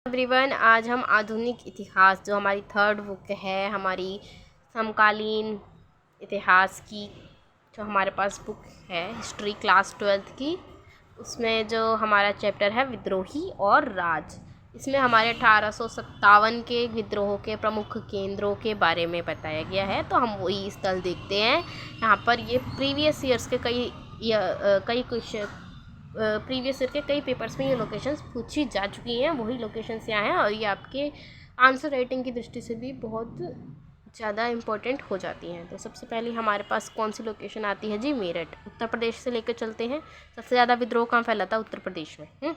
Everyone, आज हम आधुनिक इतिहास जो हमारी थर्ड बुक है हमारी समकालीन इतिहास की, जो हमारे पास बुक है हिस्ट्री क्लास 12th की, उसमें जो हमारा चैप्टर है विद्रोही और राज। इसमें हमारे 1857 के विद्रोह के प्रमुख केंद्रों के बारे में बताया गया है। तो हम वही स्थल देखते हैं। यहाँ पर ये प्रीवियस ईयर्स के कई क्वेश्चन प्रीवियस ईयर के कई पेपर्स में ये लोकेशंस पूछी जा चुकी हैं। वही लोकेशंस यहाँ हैं और ये आपके आंसर राइटिंग की दृष्टि से भी बहुत ज़्यादा इम्पोर्टेंट हो जाती हैं। तो सबसे पहले हमारे पास कौन सी लोकेशन आती है जी? मेरठ। उत्तर प्रदेश से लेकर चलते हैं। सबसे ज़्यादा विद्रोह कहाँ फैला था? उत्तर प्रदेश में।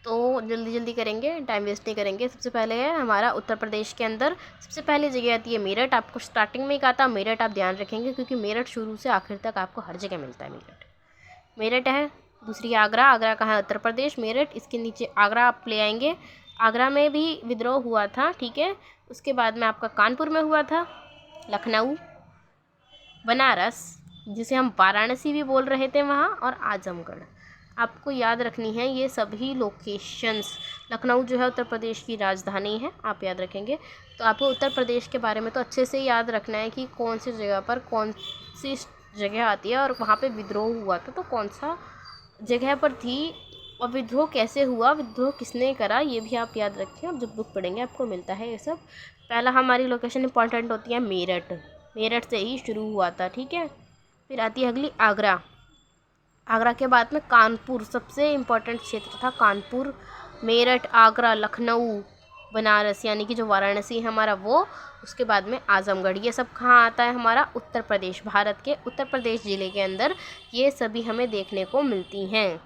तो जल्दी जल्दी करेंगे, टाइम वेस्ट नहीं करेंगे। सबसे पहले है हमारा उत्तर प्रदेश के अंदर सबसे पहली जगह आती है मेरठ। आपको स्टार्टिंग में ही कहा था मेरठ, आप ध्यान रखेंगे क्योंकि मेरठ शुरू से आखिर तक आपको हर जगह मिलता है। मेरठ है। दूसरी आगरा। आगरा कहाँ है? उत्तर प्रदेश। मेरठ, इसके नीचे आगरा आप ले आएंगे। आगरा में भी विद्रोह हुआ था, ठीक है। उसके बाद में आपका कानपुर में हुआ था, लखनऊ, बनारस जिसे हम वाराणसी भी बोल रहे थे वहाँ, और आजमगढ़। आपको याद रखनी है ये सभी लोकेशंस। लखनऊ जो है उत्तर प्रदेश की राजधानी है, आप याद रखेंगे। तो आपको उत्तर प्रदेश के बारे में तो अच्छे से याद रखना है कि कौन सी जगह पर कौन सी जगह आती है और वहाँ पे विद्रोह हुआ था तो कौन सा जगह पर थी, और विद्रोह कैसे हुआ, विद्रोह किसने करा, ये भी आप याद रखें। आप जब बुक पढ़ेंगे आपको मिलता है ये सब। पहला हमारी लोकेशन इंपॉर्टेंट होती है मेरठ। मेरठ से ही शुरू हुआ था, ठीक है। फिर आती है अगली आगरा। आगरा के बाद में कानपुर, सबसे इम्पोर्टेंट क्षेत्र था कानपुर। मेरठ, आगरा, लखनऊ, बनारस यानी कि जो वाराणसी है हमारा वो। उसके बाद में आजमगढ़। ये सब कहाँ आता है? हमारा उत्तर प्रदेश, भारत के उत्तर प्रदेश ज़िले के अंदर ये सभी हमें देखने को मिलती हैं।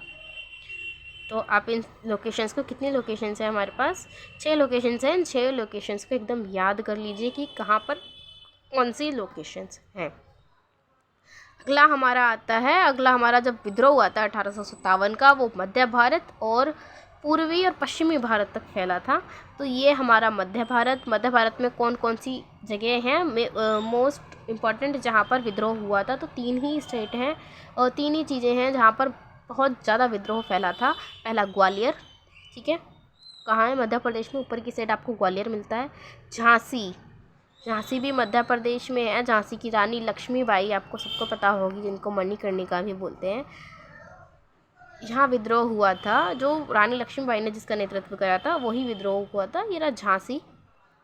तो आप इन लोकेशंस को, कितनी लोकेशंस है हमारे पास? 6 लोकेशंस हैं। इन 6 लोकेशंस को एकदम याद कर लीजिए कि कहाँ पर कौन सी लोकेशंस हैं। अगला हमारा जब विद्रोह हुआ था 1857 का, वो मध्य भारत और पूर्वी और पश्चिमी भारत तक फैला था। तो ये हमारा मध्य भारत में कौन कौन सी जगह हैं मोस्ट इम्पॉर्टेंट जहाँ पर विद्रोह हुआ था? तो 3 ही स्टेट हैं और 3 ही चीज़ें हैं जहाँ पर बहुत ज़्यादा विद्रोह फैला था। पहला ग्वालियर, ठीक है। कहाँ है? मध्य प्रदेश में ऊपर की साइड आपको ग्वालियर मिलता है। झांसी भी मध्य प्रदेश में है। झांसी की रानी लक्ष्मीबाई आपको सबको पता होगी, जिनको मणिकर्णिका भी बोलते हैं। यहाँ विद्रोह हुआ था, जो रानी लक्ष्मीबाई ने जिसका नेतृत्व करा था वही विद्रोह हुआ था। ये रहा झांसी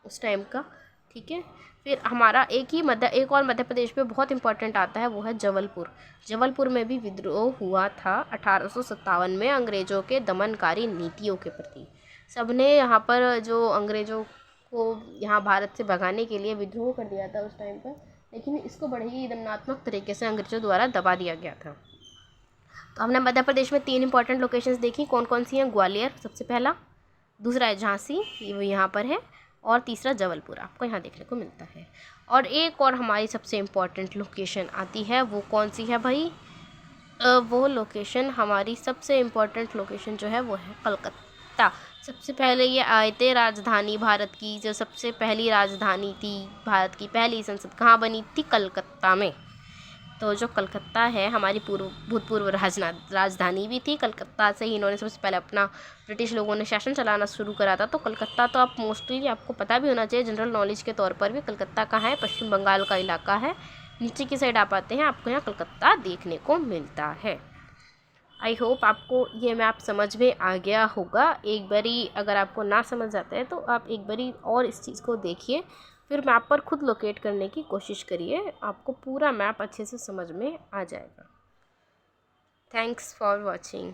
उस टाइम का, ठीक है। फिर हमारा एक और मध्य प्रदेश में बहुत इंपॉर्टेंट आता है, वो है जबलपुर। जबलपुर में भी विद्रोह हुआ था 1857 में अंग्रेज़ों के दमनकारी नीतियों के प्रति। सबने यहाँ पर जो अंग्रेज़ों को यहाँ भारत से भगाने के लिए विद्रोह कर दिया था उस टाइम पर, लेकिन इसको बड़े ही दमनात्मक तरीके से अंग्रेज़ों द्वारा दबा दिया गया था। तो हमने मध्य प्रदेश में 3 इंपॉर्टेंट लोकेशंस देखी। कौन कौन सी हैं? ग्वालियर सबसे पहला, दूसरा है झांसी, ये यहाँ पर है, और तीसरा जबलपुर आपको यहाँ देखने को मिलता है। और एक और हमारी सबसे इम्पॉर्टेंट लोकेशन आती है, वो कौन सी है भाई? वो लोकेशन, हमारी सबसे इम्पॉर्टेंट लोकेशन जो है वो है कलकत्ता। सबसे पहले ये आए थे राजधानी भारत की, जो सबसे पहली राजधानी थी भारत की, पहली संसद कहाँ बनी थी? कलकत्ता में। तो जो कलकत्ता है हमारी भूतपूर्व राजधानी भी थी। कलकत्ता से ही इन्होंने सबसे पहले अपना ब्रिटिश लोगों ने शासन चलाना शुरू करा था। तो कलकत्ता तो आप मोस्टली आपको पता भी होना चाहिए जनरल नॉलेज के तौर पर भी। कलकत्ता कहाँ है? पश्चिम बंगाल का इलाका है। नीचे की साइड आप आते हैं, आपको यहाँ कलकत्ता देखने को मिलता है। आई होप आपको ये मैप समझ में आ गया होगा। एक बारी अगर आपको ना समझ आता है तो आप एक बारी और इस चीज़ को देखिए, फिर मैप पर खुद लोकेट करने की कोशिश करिए, आपको पूरा मैप अच्छे से समझ में आ जाएगा। Thanks for watching.